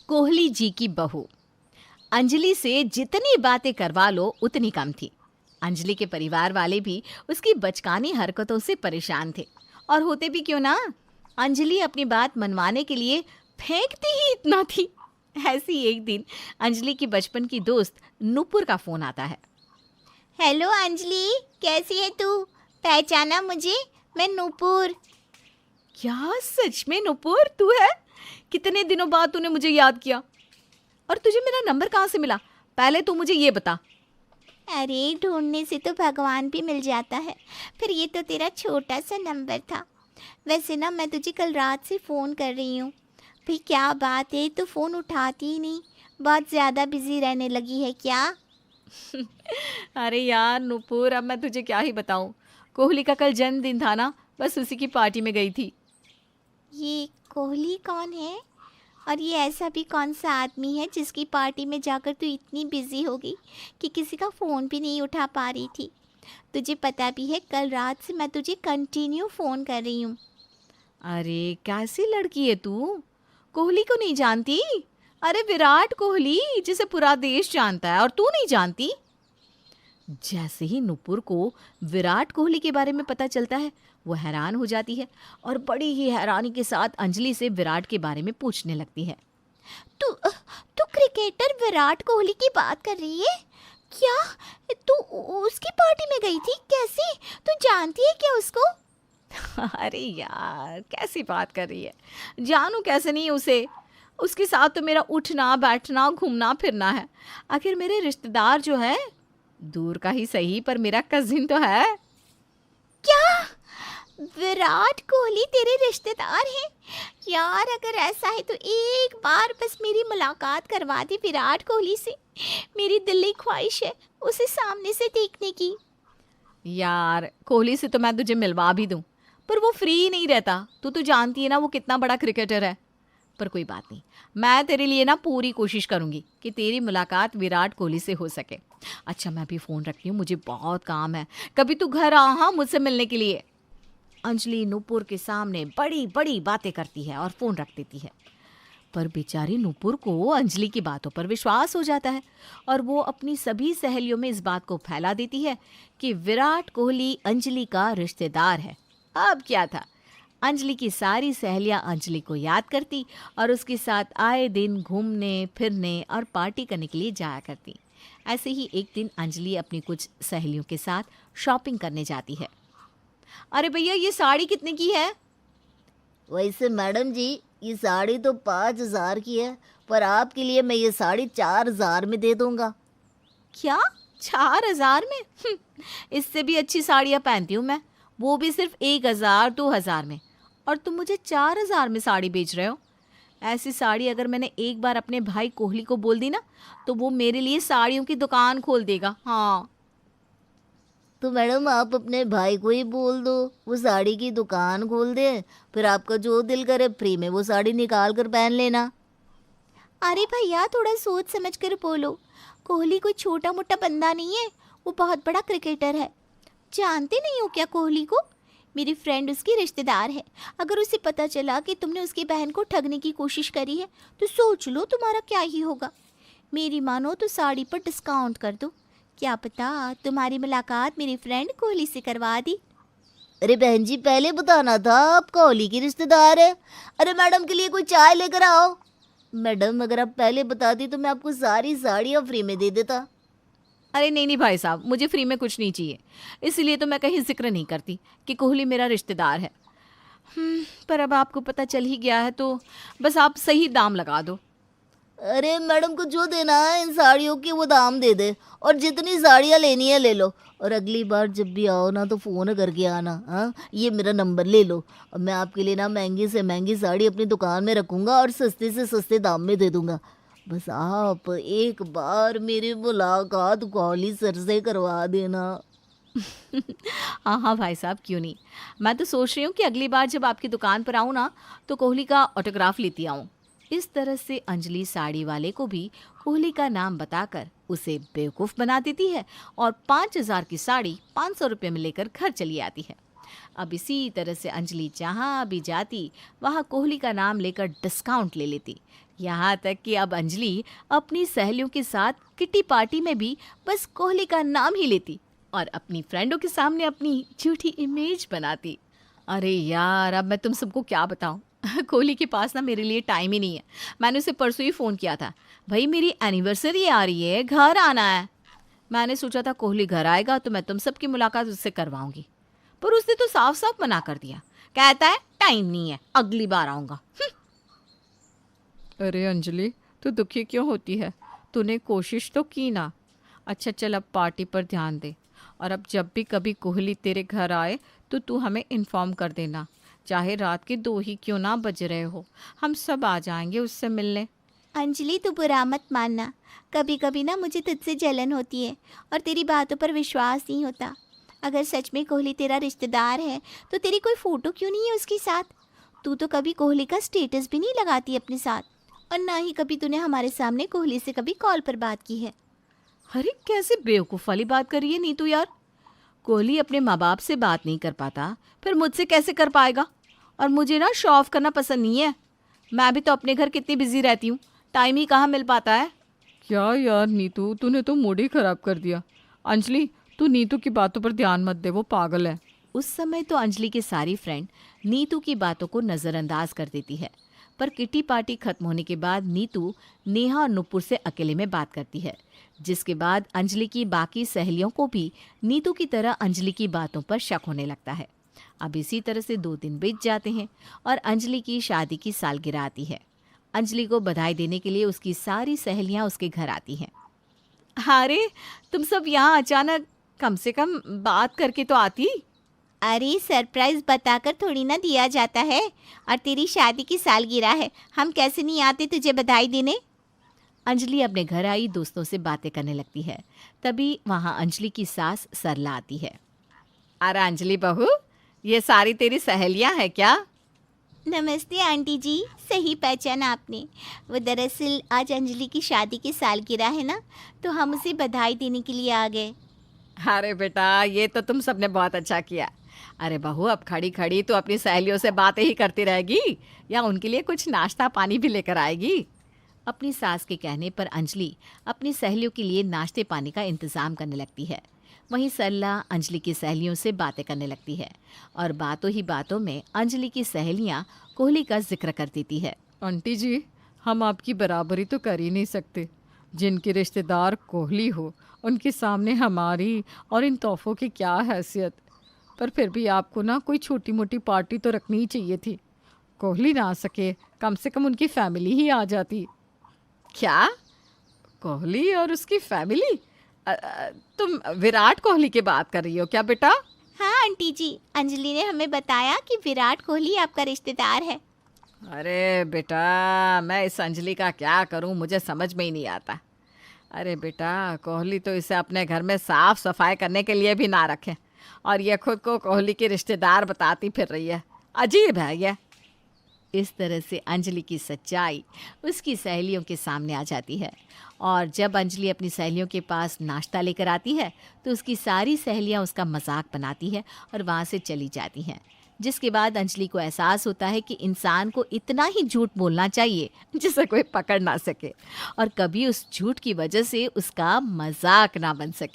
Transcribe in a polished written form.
कोहली जी की बहू। अंजलि से जितनी बातें करवा लो उतनी कम थी। अंजलि के परिवार वाले भी उसकी बचकानी हरकतों से परेशान थे, और होते भी क्यों ना। अंजलि अपनी बात मनवाने के लिए फेंकती ही इतना थी। ऐसी एक दिन अंजलि की बचपन की दोस्त नुपुर का फोन आता है। हेलो अंजलि, कैसी है तू? पहचाना मुझे? मैं नुपुर। क्या सच में नुपुर तू है? कितने दिनों बाद तूने मुझे याद किया। और तुझे मेरा नंबर कहाँ से मिला? पहले तू मुझे ये बता। अरे ढूंढने से तो भगवान भी मिल जाता है। फिर ये तो तेरा छोटा सा नंबर था। वैसे ना मैं तुझे कल रात से फ़ोन कर रही हूँ। भाई क्या बात है, तू फ़ोन उठाती ही नहीं। बहुत ज़्यादा बिजी रहने लगी है क्या? अरे यार नुपुर, अब मैं तुझे क्या ही बताऊं। कोहली का कल जन्मदिन था ना, बस उसी की पार्टी में गई थी। ये कोहली कौन है? और ये ऐसा भी कौन सा आदमी है जिसकी पार्टी में जाकर तू इतनी बिजी हो गई कि किसी का फ़ोन भी नहीं उठा पा रही थी? तुझे पता भी है कल रात से मैं तुझे कंटिन्यू फ़ोन कर रही हूँ। अरे कैसी लड़की है तू? कोहली को नहीं जानती? अरे विराट कोहली, जिसे पूरा देश जानता है, और तू नहीं जानती? जैसे ही नुपुर को विराट कोहली के बारे में पता चलता है, वो हैरान हो जाती है और बड़ी ही हैरानी के साथ अंजलि से विराट के बारे में पूछने लगती है। तू तू क्रिकेटर विराट कोहली की बात कर रही है क्या? तू उसकी पार्टी में गई थी? कैसे? तू जानती है क्या उसको? अरे यार कैसी बात कर रही है। जानू कैसे नहीं उसे। उसके साथ तो मेरा उठना बैठना घूमना फिरना है। आखिर मेरे रिश्तेदार जो है, दूर का ही सही पर मेरा कजिन तो है। क्या? विराट कोहली तेरे रिश्तेदार हैं? यार अगर ऐसा है तो एक बार बस मेरी मुलाकात करवा दे विराट कोहली से। मेरी दिली ख्वाहिश है उसे सामने से देखने की। यार कोहली से तो मैं तुझे मिलवा भी दूं, पर वो फ्री नहीं रहता। तू तो जानती है ना वो कितना बड़ा क्रिकेटर है। पर कोई बात नहीं, मैं तेरे लिए ना पूरी कोशिश करूंगी कि तेरी मुलाकात विराट कोहली से हो सके। अच्छा मैं भी फ़ोन रखती हूँ, मुझे बहुत काम है। कभी तू घर आ हाँ मुझसे मिलने के लिए। अंजलि नूपुर के सामने बड़ी बड़ी बातें करती है और फ़ोन रख देती है। पर बेचारी नूपुर को अंजलि की बातों पर विश्वास हो जाता है, और वो अपनी सभी सहेलियों में इस बात को फैला देती है कि विराट कोहली अंजलि का रिश्तेदार है। अब क्या था, अंजलि की सारी सहेलियां अंजलि को याद करती और उसके साथ आए दिन घूमने फिरने और पार्टी करने के लिए जाया करती। ऐसे ही एक दिन अंजलि अपनी कुछ सहेलियों के साथ शॉपिंग करने जाती है। अरे भैया ये साड़ी कितने की है? वैसे मैडम जी, ये साड़ी तो 5,000 की है, पर आपके लिए मैं ये साड़ी 4,000 में दे दूंगा। क्या 4,000 में? इससे भी अच्छी साड़ियाँ पहनती हूँ मैं, वो भी सिर्फ 1,000 2,000 में, और तुम मुझे 4,000 में साड़ी बेच रहे हो। ऐसी साड़ी अगर मैंने एक बार अपने भाई कोहली को बोल दी ना, तो वो मेरे लिए साड़ियों की दुकान खोल देगा। हाँ तो मैडम आप अपने भाई को ही बोल दो, वो साड़ी की दुकान खोल दे। फिर आपका जो दिल करे फ्री में वो साड़ी निकाल कर पहन लेना। अरे भैया थोड़ा सोच समझ कर बोलो। कोहली कोई छोटा मोटा बंदा नहीं है, वो बहुत बड़ा क्रिकेटर है। जानते नहीं हो क्या कोहली को? मेरी फ्रेंड उसकी रिश्तेदार है। अगर उसे पता चला कि तुमने उसकी बहन को ठगने की कोशिश करी है तो सोच लो तुम्हारा क्या ही होगा। मेरी मानो तो साड़ी पर डिस्काउंट कर दो। क्या पता तुम्हारी मुलाकात मेरी फ्रेंड कोहली से करवा दी। अरे बहन जी, पहले बताना था आप कोहली की रिश्तेदार है। अरे मैडम के लिए कोई चाय लेकर आओ। मैडम अगर आप पहले बताती तो मैं आपको सारी साड़ियाँ फ्री में दे देता। अरे नहीं नहीं भाई साहब, मुझे फ्री में कुछ नहीं चाहिए। इसलिए तो मैं कहीं जिक्र नहीं करती कि कोहली मेरा रिश्तेदार है। पर अब आपको पता चल ही गया है तो बस आप सही दाम लगा दो। अरे मैडम को जो देना है इन साड़ियों की वो दाम दे दे, और जितनी साड़ियाँ लेनी है ले लो। और अगली बार जब भी आओ ना तो फ़ोन करके आना। हाँ, ये मेरा नंबर ले लो। अब मैं आपके लिए ना महंगी से महंगी साड़ी अपनी दुकान में रखूँगा और सस्ते से सस्ते दाम में दे दूँगा। बस आप एक बार मेरी मुलाकात कॉली सर से करवा देना। हाँ हाँ भाई साहब, क्यों नहीं। मैं तो सोच रही हूँ कि अगली बार जब आपकी दुकान पर आऊँ ना, तो कोहली का ऑटोग्राफ लेती आऊँ। इस तरह से अंजलि साड़ी वाले को भी कोहली का नाम बताकर उसे बेवकूफ़ बना देती है और 5,000 की साड़ी 500 रुपये में लेकर घर चली आती है। अब इसी तरह से अंजलि जहाँ भी जाती वहाँ कोहली का नाम लेकर डिस्काउंट ले लेती। यहाँ तक कि अब अंजलि अपनी सहेलियों के साथ किटी पार्टी में भी बस कोहली का नाम ही लेती और अपनी फ्रेंडों के सामने अपनी झूठी इमेज बनाती। अरे यार, अब मैं तुम सबको क्या बताऊं। कोहली के पास ना मेरे लिए टाइम ही नहीं है। मैंने उसे परसों ही फ़ोन किया था, भाई मेरी एनिवर्सरी आ रही है, घर आना है। मैंने सोचा था कोहली घर आएगा तो मैं तुम सबकी मुलाकात उससे करवाऊंगी, पर उसने तो साफ साफ मना कर दिया। कहता है टाइम नहीं है, अगली बार आऊँगा। अरे अंजलि, तू दुखी क्यों होती है? तूने कोशिश तो की ना। अच्छा चल, अब पार्टी पर ध्यान दे, और अब जब भी कभी कोहली तेरे घर आए तो तू हमें इन्फॉर्म कर देना। चाहे रात के 2 ही क्यों ना बज रहे हो, हम सब आ जाएंगे उससे मिलने। अंजलि तू बुरा मत मानना, कभी कभी ना मुझे तुझसे जलन होती है और तेरी बातों पर विश्वास नहीं होता। अगर सच में कोहली तेरा रिश्तेदार है तो तेरी कोई फ़ोटो क्यों नहीं है उसके साथ? तू तो कभी कोहली का स्टेटस भी नहीं लगाती अपने साथ, और ना ही कभी तूने हमारे सामने कोहली से कभी कॉल पर बात की है। अरे कैसे बेवकूफ़ वाली बात कर रही है नीतू यार। कोहली अपने माँ बाप से बात नहीं कर पाता, फिर मुझसे कैसे कर पाएगा? और मुझे ना शो ऑफ करना पसंद नहीं है। मैं भी तो अपने घर कितनी बिजी रहती हूँ, टाइम ही कहाँ मिल पाता है। क्या यार नीतू, तूने तो मूड ही खराब कर दिया। अंजलि, तू नीतू की बातों पर ध्यान मत दे, वो पागल है। उस समय तो अंजलि की सारी फ्रेंड नीतू की बातों को नज़रअंदाज कर देती है, पर किटी पार्टी खत्म होने के बाद नीतू नेहा और नुपुर से अकेले में बात करती है, जिसके बाद अंजलि की बाकी सहेलियों को भी नीतू की तरह अंजलि की बातों पर शक होने लगता है। अब इसी तरह से 2 दिन बीत जाते हैं और अंजलि की शादी की सालगिरह आती है। अंजलि को बधाई देने के लिए उसकी सारी सहेलियां उसके घर आती हैं। अरे तुम सब यहाँ अचानक, कम से कम बात करके तो आती। अरे सरप्राइज बताकर थोड़ी ना दिया जाता है, और तेरी शादी की सालगिरह है, हम कैसे नहीं आते तुझे बधाई देने। अंजलि अपने घर आई दोस्तों से बातें करने लगती है। तभी वहाँ अंजलि की सास सरला आती है। अरे अंजलि बहू, ये सारी तेरी सहेलियाँ हैं क्या? नमस्ते आंटी जी, सही पहचाना आपने। वो दरअसल आज अंजलि की शादी की सालगिरह है ना, तो हम उसे बधाई देने के लिए आ गए। अरे बेटा, ये तो तुम सबने बहुत अच्छा किया। अरे बहू, अब खड़ी खड़ी तो अपनी सहेलियों से बातें ही करती रहेगी या उनके लिए कुछ नाश्ता पानी भी लेकर आएगी? अपनी सास के कहने पर अंजलि अपनी सहेलियों के लिए नाश्ते पानी का इंतज़ाम करने लगती है। वहीं सरला अंजलि की सहेलियों से बातें करने लगती है और बातों ही बातों में अंजलि की सहेलियां कोहली का जिक्र कर देती है। आंटी जी, हम आपकी बराबरी तो कर ही नहीं सकते। जिनके रिश्तेदार कोहली हो उनके सामने हमारी और इन तोहफों की क्या हैसियत। पर फिर भी आपको ना कोई छोटी मोटी पार्टी तो रखनी ही चाहिए थी। कोहली ना आ सके, कम से कम उनकी फैमिली ही आ जाती। क्या? कोहली और उसकी फैमिली? तुम विराट कोहली की बात कर रही हो क्या बेटा? हाँ आंटी जी, अंजलि ने हमें बताया कि विराट कोहली आपका रिश्तेदार है। अरे बेटा, मैं इस अंजलि का क्या करूं, मुझे समझ में ही नहीं आता। अरे बेटा, कोहली तो इसे अपने घर में साफ सफाई करने के लिए भी ना रखे, और ये खुद को कोहली की रिश्तेदार बताती फिर रही है। अजीब है ये। इस तरह से अंजलि की सच्चाई उसकी सहेलियों के सामने आ जाती है, और जब अंजलि अपनी सहेलियों के पास नाश्ता लेकर आती है तो उसकी सारी सहेलियां उसका मजाक बनाती है और वहाँ से चली जाती हैं। जिसके बाद अंजलि को एहसास होता है कि इंसान को इतना ही झूठ बोलना चाहिए जिसे कोई पकड़ ना सके, और कभी उस झूठ की वजह से उसका मजाक ना बन सके।